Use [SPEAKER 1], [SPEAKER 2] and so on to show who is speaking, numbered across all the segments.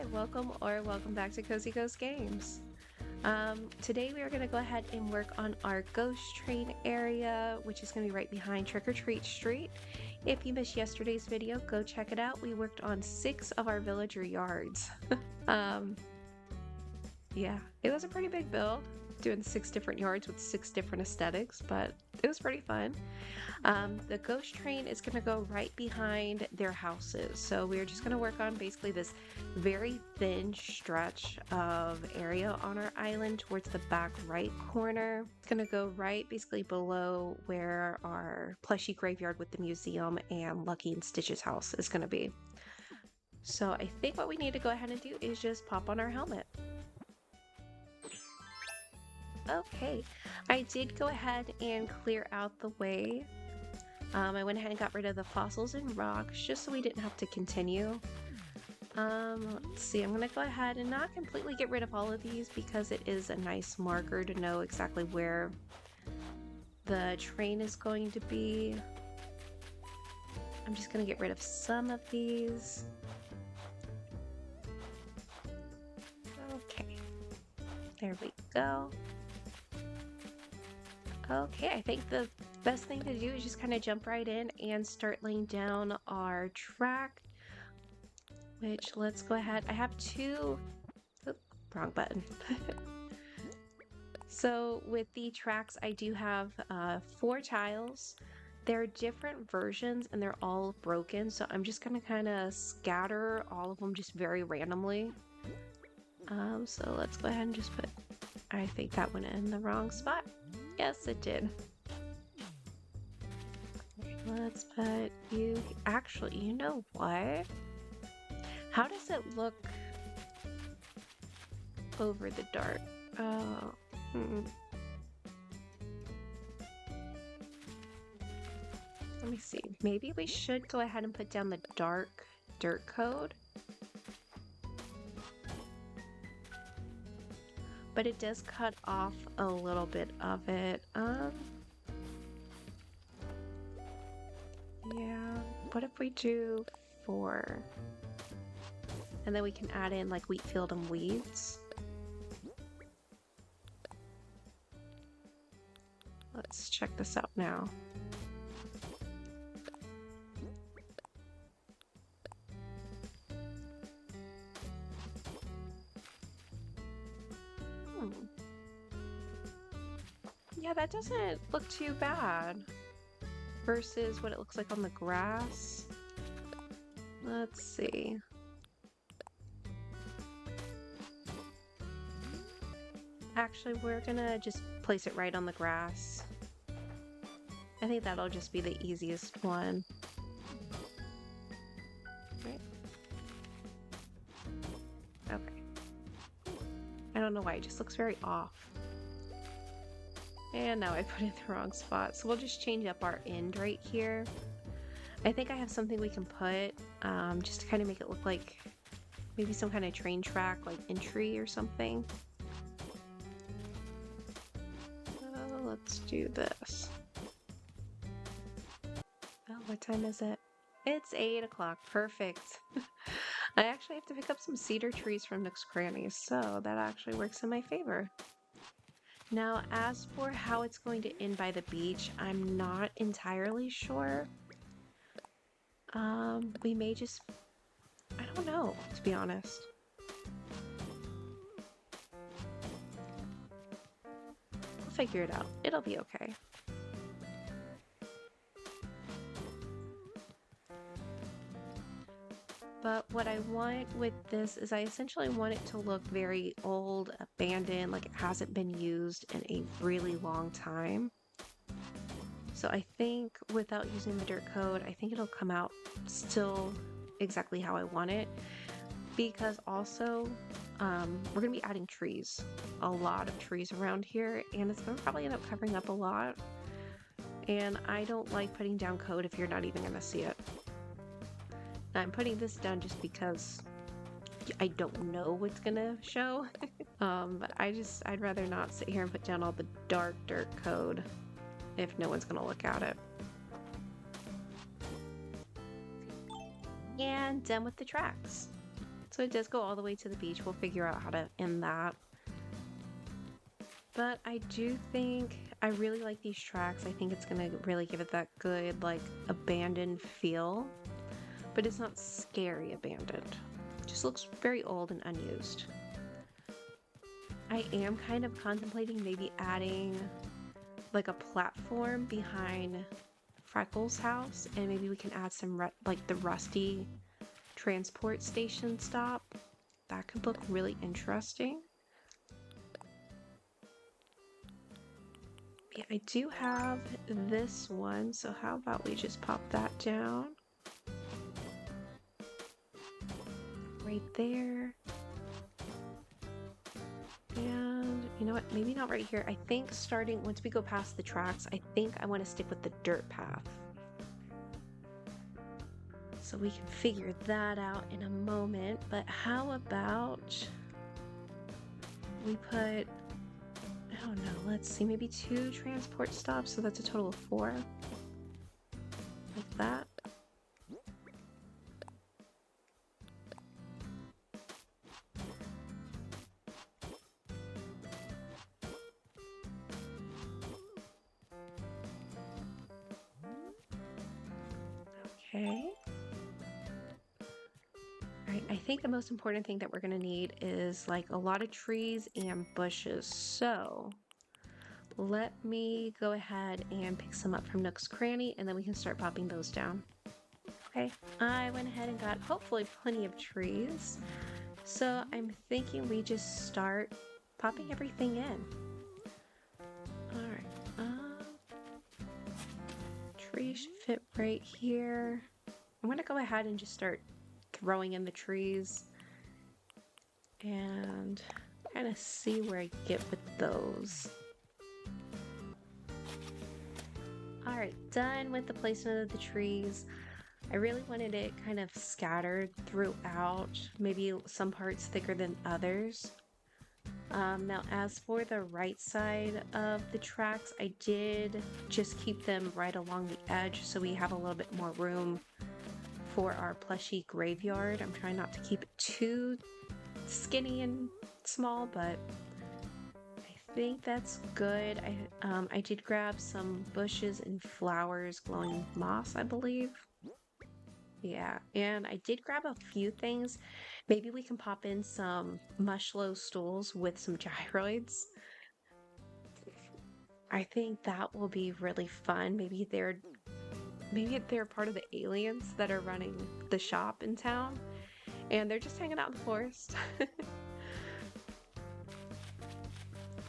[SPEAKER 1] Hi, welcome back to Cozy Ghost Games. Today we are going to go ahead and work on our ghost train area, which is going to be right behind Trick or Treat Street. If you missed yesterday's video, go check it out. We worked on 6 of our villager yards. um, yeah, it was a pretty big build, doing 6 different yards with 6 different aesthetics, but it was pretty fun. The ghost train is going to go right behind their houses. So we're just going to work on basically this very thin stretch of area on our island towards the back right corner. It's going to go right basically below where our plushy graveyard with the museum and Lucky and Stitch's house is going to be. So I think what we need to go ahead and do is just pop on our helmet. Okay, I did go ahead and clear out the way. I went ahead and got rid of the fossils and rocks just so we didn't have to continue. Let's see, I'm gonna go ahead and not completely get rid of all of these because it is a nice marker to know exactly where the train is going to be. I'm just gonna get rid of some of these. Okay, there we go. Okay, I think the best thing to do is just kind of jump right in and start laying down our track, which let's go ahead. I have 2, wrong button. So with the tracks, I do have 4 tiles. They're different versions and they're all broken. So I'm just gonna kind of scatter all of them just very randomly. So let's go ahead and just put, I think that went in the wrong spot. Yes, it did. Let's put you, actually, you know what? How does it look over the dark? Oh, Let me see. Maybe we should go ahead and put down the dark dirt code. But it does cut off a little bit of it. Yeah, what if we do 4? And then we can add in like wheat field and weeds. Let's check this out now. Yeah, that doesn't look too bad versus what it looks like on the grass. Let's see. Actually, we're gonna just place it right on the grass. I think that'll just be the easiest one. Right. Okay. I don't know why, it just looks very off. And now I put it in the wrong spot. So we'll just change up our end right here. I think I have something we can put just to kind of make it look like maybe some kind of train track, like entry or something. Let's do this. Oh, what time is it? It's 8 o'clock. Perfect. I actually have to pick up some cedar trees from Nook's Crannies, so that actually works in my favor. Now, as for how it's going to end by the beach, I'm not entirely sure. We may just, I don't know, to be honest. We'll figure it out. It'll be okay. But what I want with this is I essentially want it to look very old, abandoned, like it hasn't been used in a really long time. So I think without using the dirt code, I think it'll come out still exactly how I want it. Because also, we're going to be adding trees. A lot of trees around here, and it's going to probably end up covering up a lot. And I don't like putting down code if you're not even going to see it. I'm putting this down just because I don't know what's gonna show. But I'd rather not sit here and put down all the dark dirt code if no one's gonna look at it. And done with the tracks. So So it does go all the way to the beach. We'll figure out how to end that. But I do think I really like these tracks. I think it's gonna really give it that good, like, abandoned feel. But it's not scary abandoned. It just looks very old and unused. I am kind of contemplating maybe adding like a platform behind Freckles' house, and maybe we can add some like the rusty transport station stop. That could look really interesting. Yeah, I do have this one, so how about we just pop that down right there. And you know what, maybe not right here. I think starting once we go past the tracks, I think I want to stick with the dirt path. So we can figure that out in a moment. But how about we put, I don't know, let's see, maybe 2 transport stops, so that's a total of 4. Like that. Okay. Alright, I think the most important thing that we're gonna need is like a lot of trees and bushes. So let me go ahead and pick some up from Nook's Cranny, and then we can start popping those down. Okay, I went ahead and got hopefully plenty of trees. So I'm thinking we just start popping everything in. Alright, trees should fit right here. I'm gonna go ahead and just start throwing in the trees and kind of see where I get with those. Alright, done with the placement of the trees. I really wanted it kind of scattered throughout, maybe some parts thicker than others. Now as for the right side of the tracks, I did just keep them right along the edge so we have a little bit more room for our plushy graveyard. I'm trying not to keep it too skinny and small, but I think that's good. I did grab some bushes and flowers, glowing moss, I believe. Yeah, and I did grab a few things. Maybe we can pop in some mushlow stools with some gyroids. I think that will be really fun. Maybe they're part of the aliens that are running the shop in town, and they're just hanging out in the forest.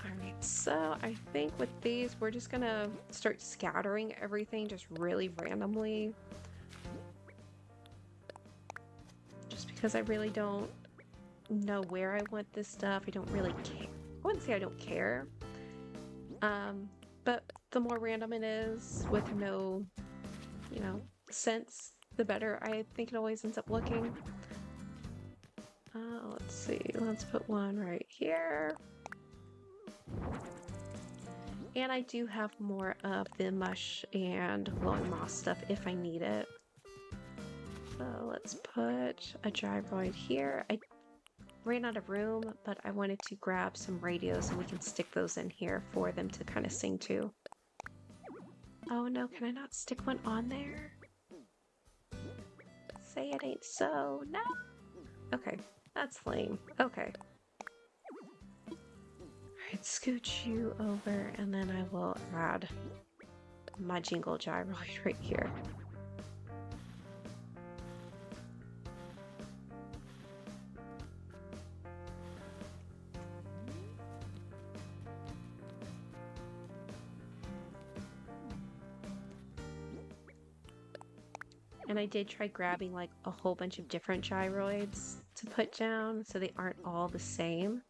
[SPEAKER 1] Alright, so I think with these, we're just gonna start scattering everything just really randomly. Just because I really don't know where I want this stuff. I don't really care. I wouldn't say I don't care. But the more random it is with no, sense, the better I think it always ends up looking. Let's see. Let's put one right here. And I do have more of the mush and glowing moss stuff if I need it. So let's put a gyroid here. I ran out of room, but I wanted to grab some radios and we can stick those in here for them to kind of sing to. Oh no, can I not stick one on there? Say it ain't so. No! Okay, that's lame. Okay. Alright, scooch you over and then I will add my jingle gyroid right here. And I did try grabbing like a whole bunch of different gyroids to put down so they aren't all the same.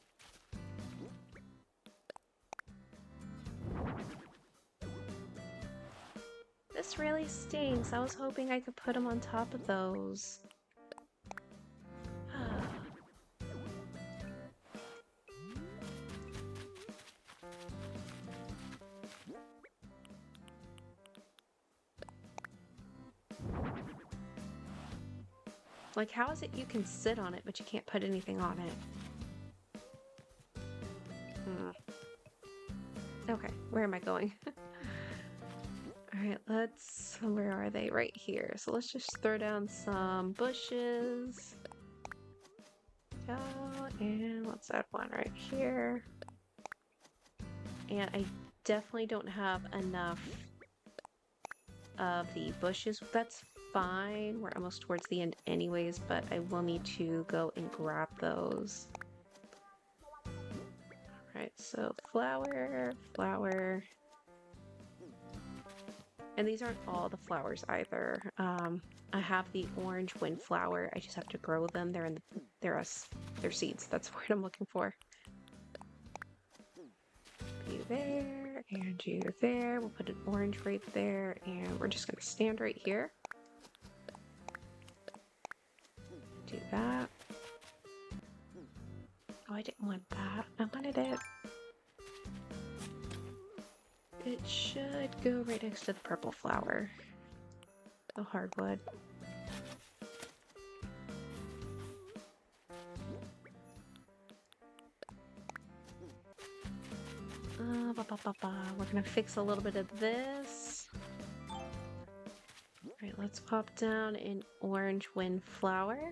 [SPEAKER 1] This really stinks. I was hoping I could put them on top of those. Like, how is it you can sit on it, but you can't put anything on it? Okay, where am I going? Alright, where are they? Right here. So let's just throw down some bushes. And let's add one right here. And I definitely don't have enough of the bushes. That's fine. We're almost towards the end anyways, but I will need to go and grab those. Alright, so flower, flower. And these aren't all the flowers either. I have the orange windflower. I just have to grow them. They're seeds. That's what I'm looking for. You there, and you there. We'll put an orange right there, and we're just gonna stand right here. Do that. Oh, I didn't want that. I wanted it. It should go right next to the purple flower. The hardwood. We're gonna fix a little bit of this. Alright, let's pop down an orange windflower.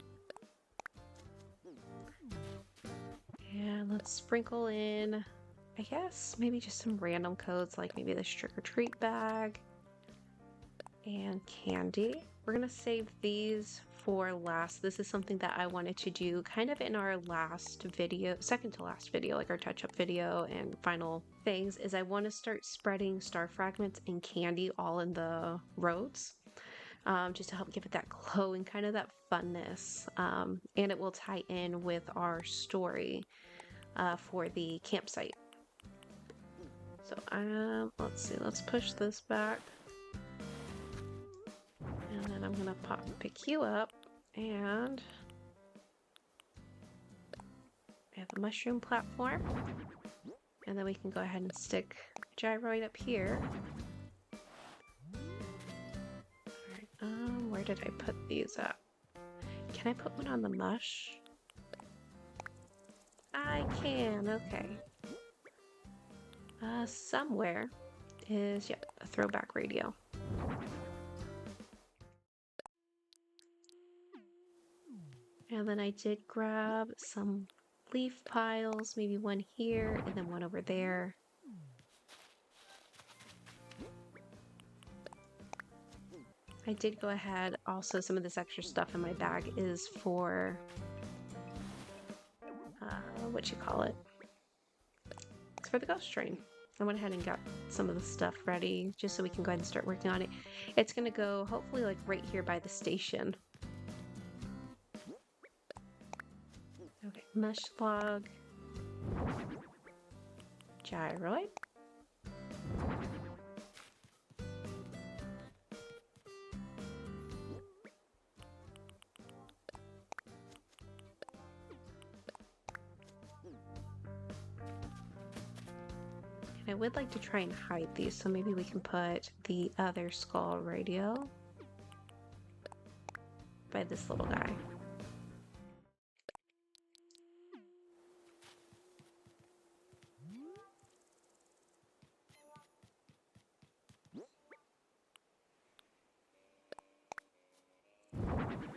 [SPEAKER 1] And let's sprinkle in, I guess, maybe just some random codes, like maybe this trick-or-treat bag and candy. We're gonna save these for last. This is something that I wanted to do kind of in our last video, second to last video, like our touch-up video and final things, is I want to start spreading star fragments and candy all in the roads. Just to help give it that glow and kind of that funness. And it will tie in with our story for the campsite. So let's see, let's push this back. And then I'm gonna pick you up, and I have a mushroom platform. And then we can go ahead and stick a gyroid up here. Where did I put these at? Can I put one on the mush? I can, okay. Somewhere is, yep, a throwback radio. And then I did grab some leaf piles, maybe one here and then one over there. I did go ahead, also some of this extra stuff in my bag is for, what you call it? It's for the ghost train. I went ahead and got some of the stuff ready just so we can go ahead and start working on it. It's gonna go hopefully like right here by the station. Okay, mesh log, gyroid. I would like to try and hide these, so maybe we can put the other skull radio by this little guy.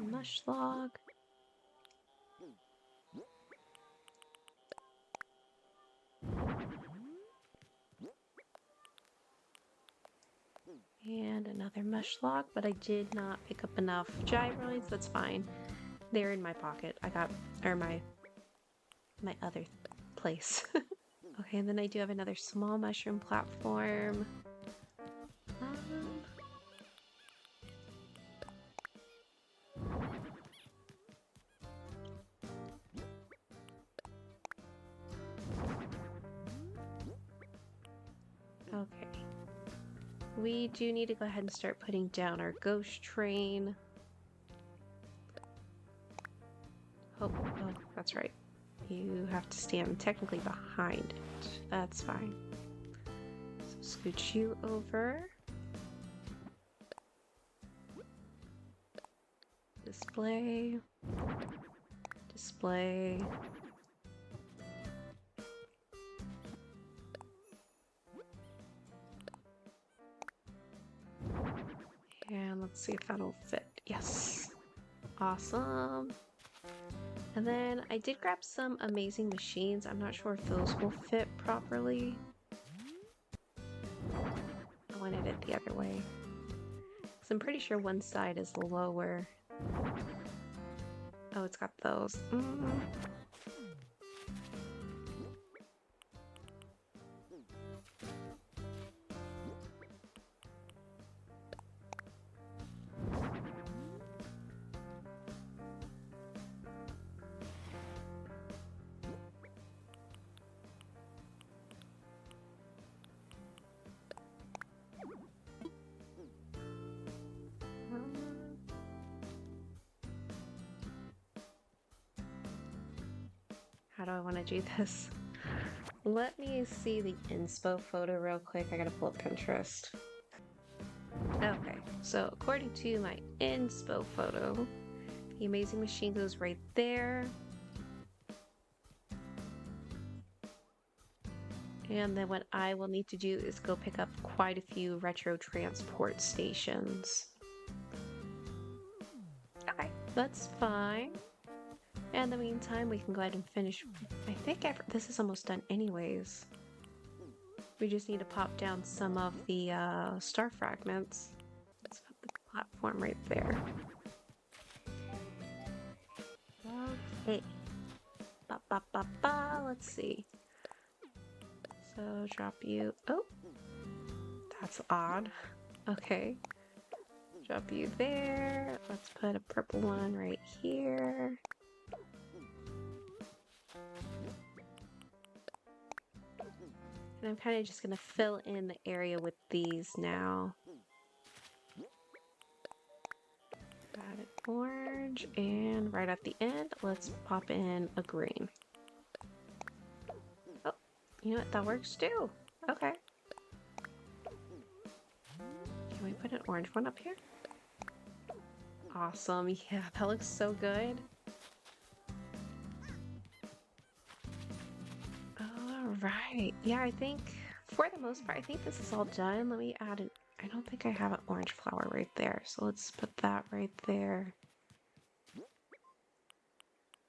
[SPEAKER 1] Mush log. And another mesh log, but I did not pick up enough gyroids. That's fine. They're in my pocket. Or my other place. Okay, and then I do have another small mushroom platform. Okay. We do need to go ahead and start putting down our ghost train. Oh, that's right. You have to stand technically behind it. That's fine. So scooch you over. This Display. Display. And let's see if that'll fit. Yes. Awesome. And then I did grab some amazing machines. I'm not sure if those will fit properly. I wanted it the other way. Because I'm pretty sure one side is lower. Oh, it's got those. How do I want to do this? Let me see the inspo photo real quick. I gotta pull up Pinterest. Okay, so according to my inspo photo, the amazing machine goes right there. And then what I will need to do is go pick up quite a few retro transport stations. Okay, that's fine. And in the meantime, we can go ahead and finish. I think this is almost done anyways. We just need to pop down some of the star fragments. Let's put the platform right there. Okay. Let's see. So drop you. Oh, that's odd. Okay. Drop you there. Let's put a purple one right here. And I'm kind of just going to fill in the area with these now. Add an orange, and right at the end, let's pop in a green. Oh, you know what? That works too. Okay. Can we put an orange one up here? Awesome. Yeah, that looks so good. Right. Yeah, I think for the most part, I think this is all done. Let me add I don't think I have an orange flower right there. So let's put that right there.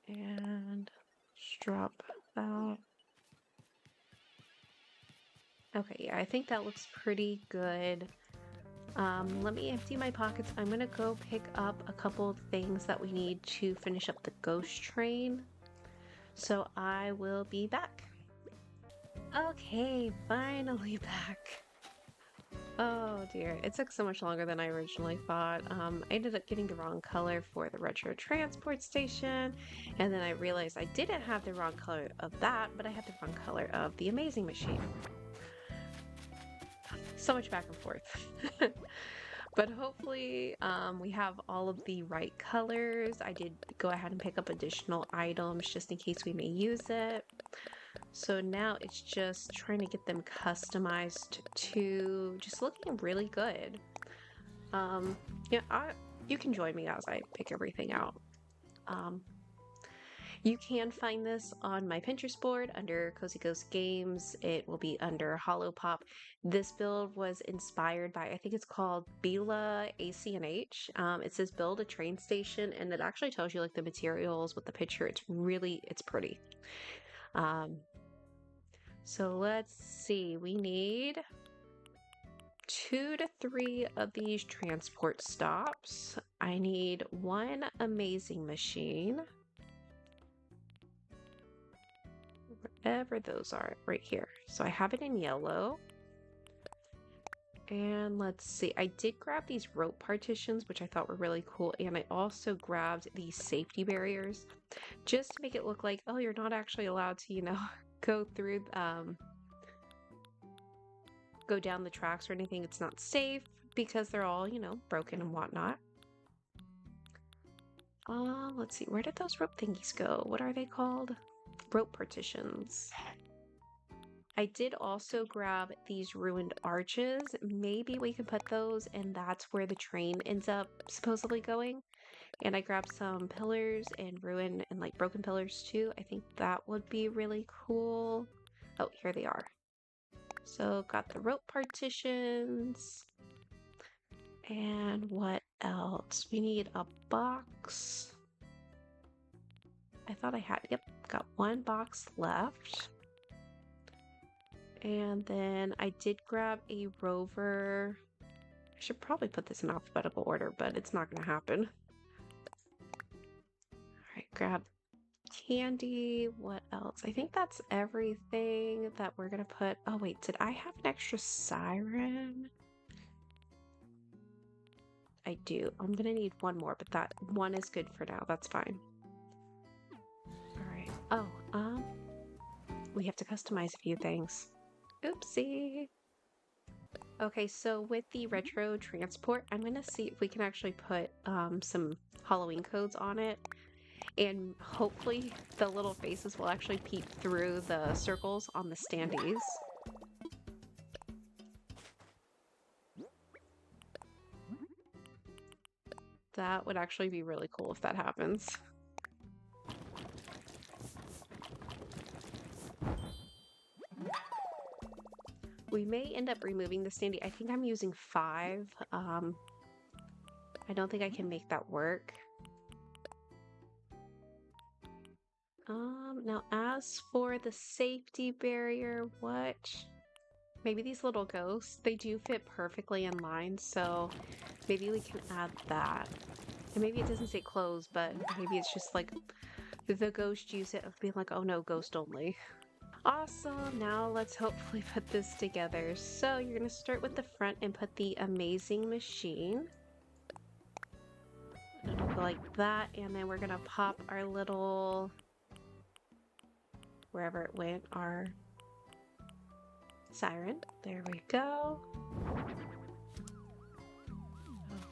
[SPEAKER 1] And just drop that. Okay, yeah, I think that looks pretty good. Let me empty my pockets. I'm gonna go pick up a couple of things that we need to finish up the ghost train. So I will be back. Okay, finally back. Oh dear, it took so much longer than I originally thought. I ended up getting the wrong color for the retro transport station, and then I realized I didn't have the wrong color of that, but I had the wrong color of the amazing machine. So much back and forth. But hopefully we have all of the right colors. I did go ahead and pick up additional items just in case we may use it. So now it's just trying to get them customized to just looking really good. Yeah, you can join me as I pick everything out. You can find this on my Pinterest board under Cozy Ghost Games. It will be under Hallowpop. This build was inspired by, I think it's called Bila ACNH. It says build a train station, and it actually tells you like the materials with the picture. It's pretty. So let's see, we need 2 to 3 of these transport stops. I need 1 amazing machine. Wherever those are, right here. So I have it in yellow. And let's see, I did grab these rope partitions, which I thought were really cool. And I also grabbed these safety barriers just to make it look like, oh, you're not actually allowed to, go through, go down the tracks or anything. It's not safe because they're all, broken and whatnot. Let's see, where did those rope thingies go? What are they called? Rope partitions. I did also grab these ruined arches. Maybe we could put those, and that's where the train ends up supposedly going. And I grabbed some pillars and ruin and like broken pillars too. I think that would be really cool. Oh, here they are. So got the rope partitions. And what else? We need a box. I thought I had, yep, got one box left. And then I did grab a rover. I should probably put this in alphabetical order, but it's not gonna happen. All right, grab candy. What else? I think that's everything that we're gonna put. Oh wait, did I have an extra siren? I do. I'm gonna need one more, but that one is good for now. That's fine. All right. Oh, we have to customize a few things. Oopsie. Okay, so with the retro transport, I'm gonna see if we can actually put some Halloween codes on it. And hopefully the little faces will actually peep through the circles on the standees. That would actually be really cool if that happens. We may end up removing the standee. I think I'm using 5. I don't think I can make that work. Now as for the safety barrier, maybe these little ghosts, they do fit perfectly in line, so maybe we can add that. And maybe it doesn't say close, but maybe it's just like the ghost use it of being like, oh no, ghost only. Awesome, now let's hopefully put this together. So you're gonna start with the front and put the amazing machine. And it'll go like that, and then we're gonna pop our little, wherever it went, our siren. There we go.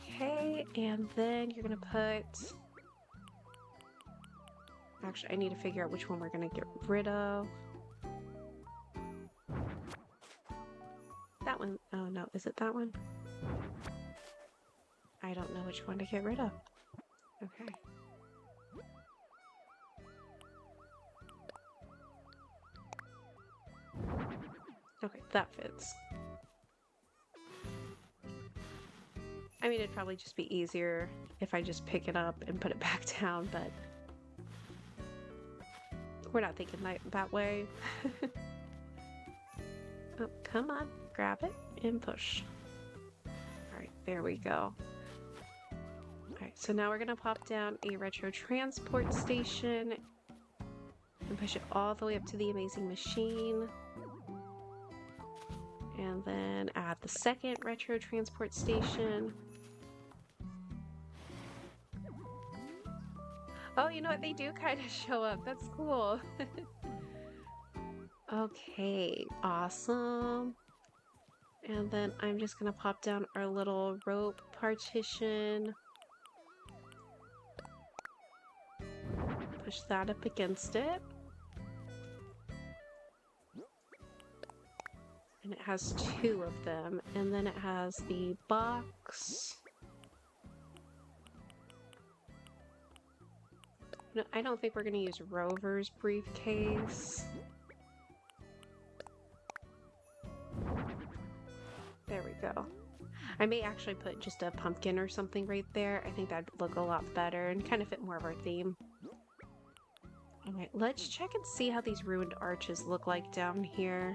[SPEAKER 1] Okay, and then you're gonna put, actually I need to figure out which one we're gonna get rid of. That one. Oh no, is it that one? I don't know which one to get rid of. Okay. Okay, that fits. I mean, it'd probably just be easier if I just pick it up and put it back down, but we're not thinking that way. Oh, come on, grab it and push. All right, there we go. All right, so now we're gonna pop down a retro transport station and push it all the way up to the amazing machine. And then add the second retro transport station. Oh, you know what? They do kind of show up. That's cool. Okay, awesome. And then I'm just gonna pop down our little rope partition. Push that up against it. And it has 2 of them. And then it has the box. No, I don't think we're gonna use Rover's briefcase. There we go. I may actually put just a pumpkin or something right there. I think that'd look a lot better and kind of fit more of our theme. Alright, let's check and see how these ruined arches look like down here.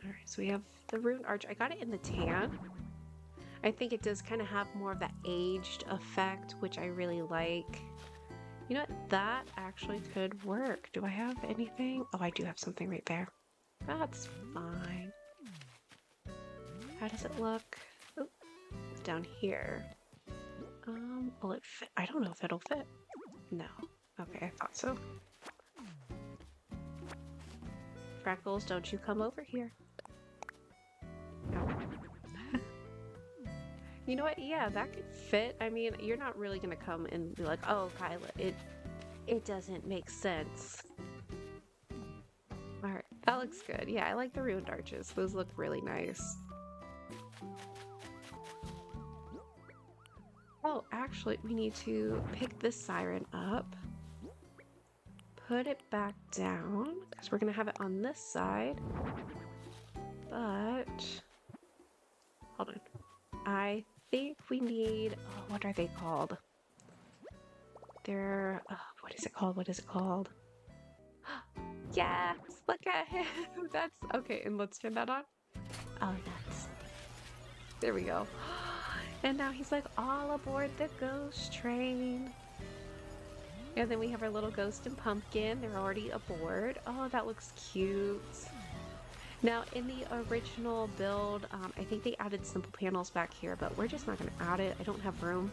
[SPEAKER 1] Alright, so we have the ruined arch. I got it in the tan. I think it does kind of have more of that aged effect, which I really like. You know what? That actually could work. Do I have anything? Oh, I do have something right there. That's fine. How does it look? Oh, down here. Will it fit? I don't know if it'll fit. No. Okay, I thought so. Freckles, don't you come over here. No. You know what? Yeah, that could fit. I mean, you're not really gonna come and be like, oh, Kyla, it doesn't make sense. Alright, that looks good. Yeah, I like the ruined arches. Those look really nice. actually, we need to pick this siren up, put it back down, because we're going to have it on this side. But, hold on. I think we need, oh, what are they called? They're, what is it called? What is it called? Yes, look at him. That's, okay, and let's turn that on. Oh, nuts. There we go. And now he's like, all aboard the ghost train. And then we have our little ghost and pumpkin. They're already aboard. Oh, that looks cute. Now, in the original build, I think they added simple panels back here, but we're just not going to add it. I don't have room.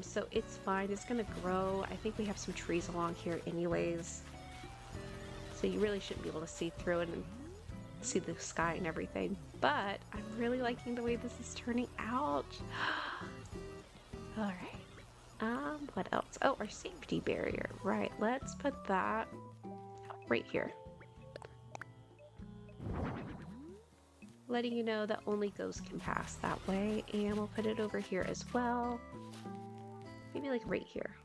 [SPEAKER 1] So it's fine. It's going to grow. I think we have some trees along here anyways. So you really shouldn't be able to see through it and see the sky and everything. But I'm really liking the way this is turning out. All right. What else? Oh, our safety barrier. Right. Let's put that right here. Letting you know that only ghosts can pass that way. And we'll put it over here as well. Maybe like right here.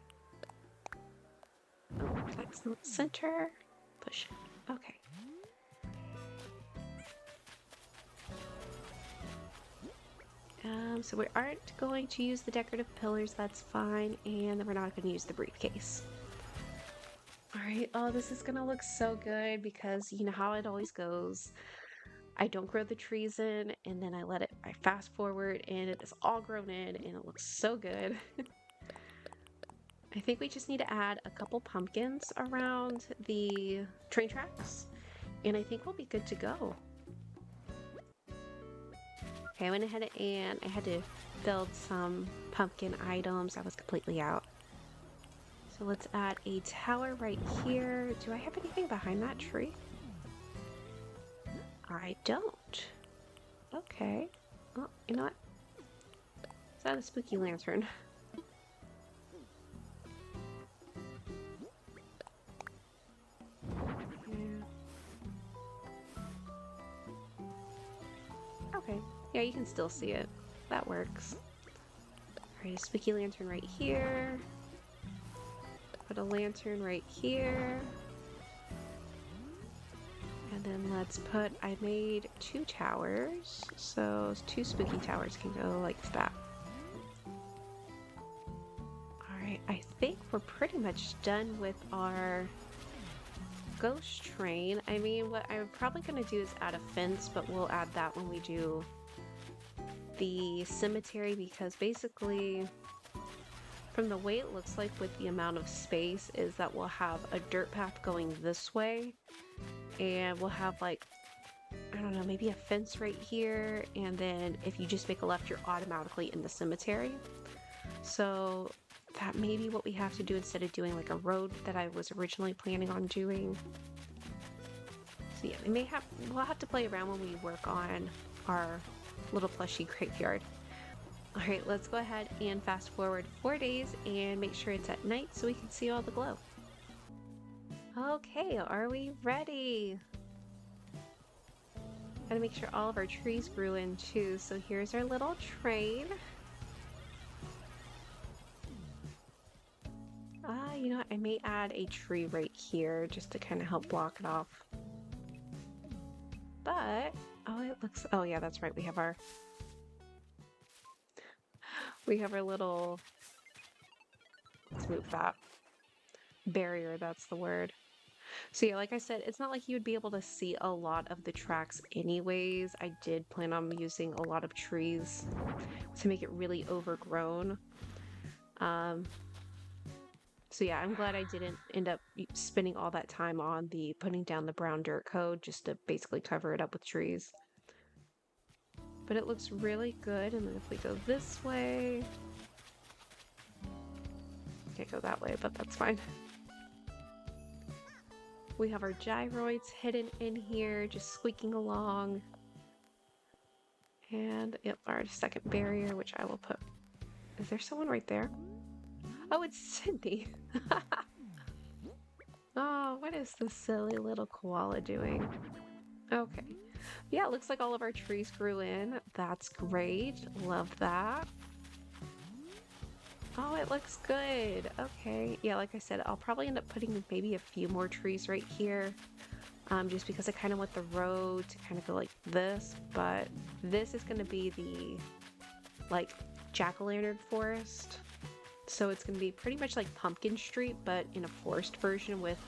[SPEAKER 1] Oh, that's not center. Push it. Okay. So we aren't going to use the decorative pillars, that's fine, and then we're not going to use the briefcase. Alright, oh, this is going to look so good because you know how it always goes. I don't grow the trees in, and then I fast forward, and it is all grown in, and it looks so good. I think we just need to add a couple pumpkins around the train tracks, and I think we'll be good to go. Okay, I went ahead and I had to build some pumpkin items. I was completely out. So let's add a tower right here. Do I have anything behind that tree? I don't. Okay. Oh, you know what? Is that a spooky lantern? Okay. Yeah, you can still see it. That works. Alright, a spooky lantern right here. Put a lantern right here. And then let's put, I made 2 towers. So 2 spooky towers can go like that. Alright, I think we're pretty much done with our ghost train. I mean, what I'm probably going to do is add a fence, but we'll add that when we do the cemetery, because basically from the way it looks like with the amount of space is that we'll have a dirt path going this way, and we'll have like, I don't know, maybe a fence right here, and then if you just make a left you're automatically in the cemetery. So that may be what we have to do instead of doing like a road that I was originally planning on doing. So yeah, we'll have to play around when we work on our little plushie graveyard. Alright, let's go ahead and fast forward 4 days and make sure it's at night so we can see all the glow. Okay, are we ready? Gotta make sure all of our trees grew in too. So here's our little train. You know what? I may add a tree right here just to kind of help block it off. But, oh, it looks, oh yeah, that's right. We have our little, let's move that. Barrier, that's the word. So yeah, like I said, it's not like you would be able to see a lot of the tracks anyways. I did plan on using a lot of trees to make it really overgrown. So yeah, I'm glad I didn't end up spending all that time on putting down the brown dirt code just to basically cover it up with trees. But it looks really good. And then if we go this way, can't go that way, but that's fine. We have our gyroids hidden in here, just squeaking along. And yep, our second barrier, which I will put. Is there someone right there? Oh, it's Cindy. Oh, what is this silly little koala doing? Okay. Yeah, it looks like all of our trees grew in. That's great. Love that. Oh, it looks good. Okay. Yeah, like I said, I'll probably end up putting maybe a few more trees right here. Just because I kind of want the road to kind of go like this, but this is going to be the like jack-o'-lantern forest. So it's going to be pretty much like Pumpkin Street, but in a forest version with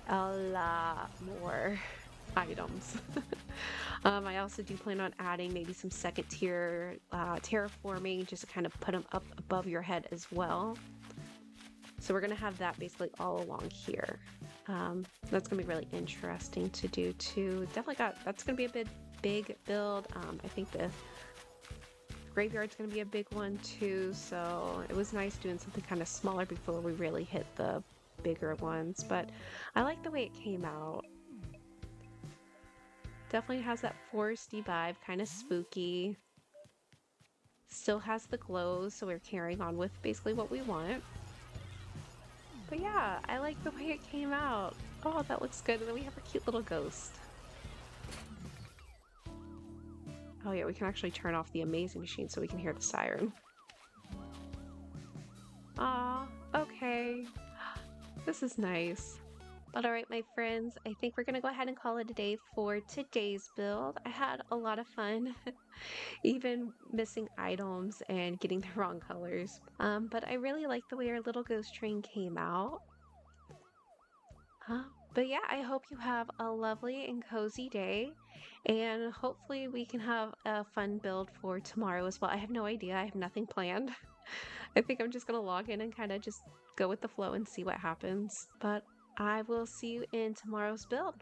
[SPEAKER 1] a lot more items. I also do plan on adding maybe some second tier terraforming just to kind of put them up above your head as well. So we're going to have that basically all along here. That's going to be really interesting to do too. That's going to be a big build. I think the graveyard's going to be a big one too. So it was nice doing something kind of smaller before we really hit the bigger ones. But I like the way it came out. Definitely has that foresty vibe, kind of spooky. Still has the glows, so we're carrying on with basically what we want. But yeah, I like the way it came out. Oh, that looks good. And then we have a cute little ghost. Oh yeah, we can actually turn off the amazing machine so we can hear the siren. Aw, okay. This is nice. But alright, my friends, I think we're gonna go ahead and call it a day for today's build. I had a lot of fun, even missing items and getting the wrong colors. But I really like the way our little ghost train came out. But yeah, I hope you have a lovely and cozy day, and hopefully we can have a fun build for tomorrow as well. I have no idea, I have nothing planned. I think I'm just gonna log in and kind of just go with the flow and see what happens. But I will see you in tomorrow's build.